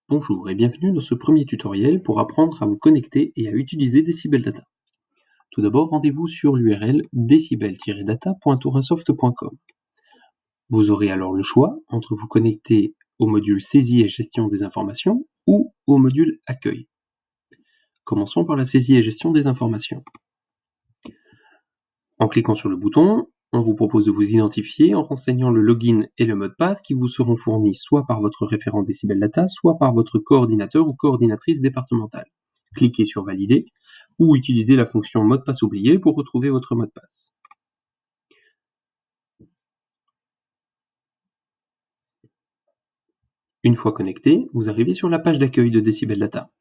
Bonjour et bienvenue dans ce premier tutoriel pour apprendre à vous connecter et à utiliser Decibel Data. Tout d'abord, rendez-vous sur l'URL decibel-data.tourinsoft.com. Vous aurez alors le choix entre vous connecter au module saisie et gestion des informations ou au module accueil. Commençons par la saisie et gestion des informations. En cliquant sur le bouton, on vous propose de vous identifier en renseignant le login et le mot de passe qui vous seront fournis soit par votre référent Decibel Data, soit par votre coordinateur ou coordinatrice départementale. Cliquez sur Valider ou utilisez la fonction mot de passe oublié pour retrouver votre mot de passe. Une fois connecté, vous arrivez sur la page d'accueil de Decibel Data.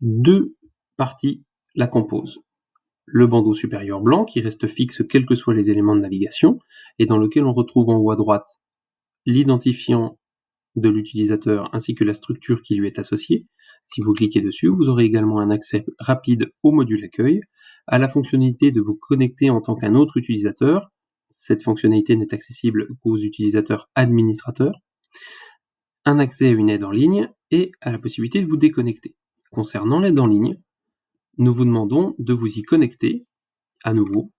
Deux parties la composent. Le bandeau supérieur blanc qui reste fixe quels que soient les éléments de navigation et dans lequel on retrouve en haut à droite l'identifiant de l'utilisateur ainsi que la structure qui lui est associée. Si vous cliquez dessus, vous aurez également un accès rapide au module accueil, à la fonctionnalité de vous connecter en tant qu'un autre utilisateur. Cette fonctionnalité n'est accessible qu'aux utilisateurs administrateurs, un accès à une aide en ligne et à la possibilité de vous déconnecter. Concernant l'aide en ligne, nous vous demandons de vous y connecter à nouveau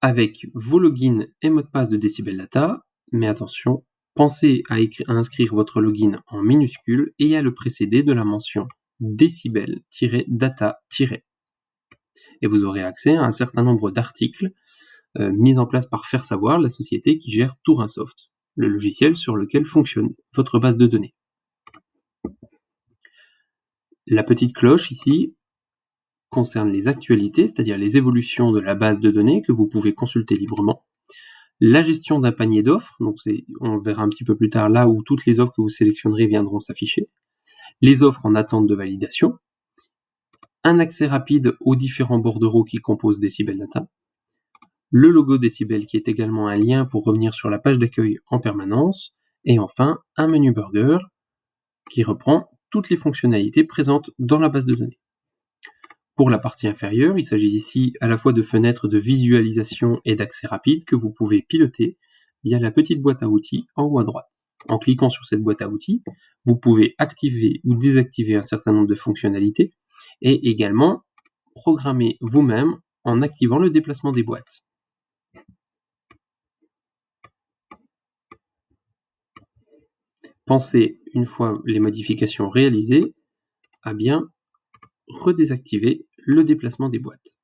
avec vos logins et mots de passe de Decibel Data, mais attention, pensez à inscrire votre login en minuscule et à le précéder de la mention decibel-data- et vous aurez accès à un certain nombre d'articles mis en place par Faire Savoir, la société qui gère Tourinsoft, le logiciel sur lequel fonctionne votre base de données. La petite cloche ici concerne les actualités, c'est-à-dire les évolutions de la base de données que vous pouvez consulter librement. La gestion d'un panier d'offres, donc on le verra un petit peu plus tard, là où toutes les offres que vous sélectionnerez viendront s'afficher. Les offres en attente de validation. Un accès rapide aux différents bordereaux qui composent Decibel Data. Le logo Decibel qui est également un lien pour revenir sur la page d'accueil en permanence. Et enfin, un menu burger qui reprend toutes les fonctionnalités présentes dans la base de données. Pour la partie inférieure, il s'agit ici à la fois de fenêtres de visualisation et d'accès rapide que vous pouvez piloter via la petite boîte à outils en haut à droite. En cliquant sur cette boîte à outils, vous pouvez activer ou désactiver un certain nombre de fonctionnalités et également programmer vous-même en activant le déplacement des boîtes. Pensez, une fois les modifications réalisées, à bien redésactiver le déplacement des boîtes.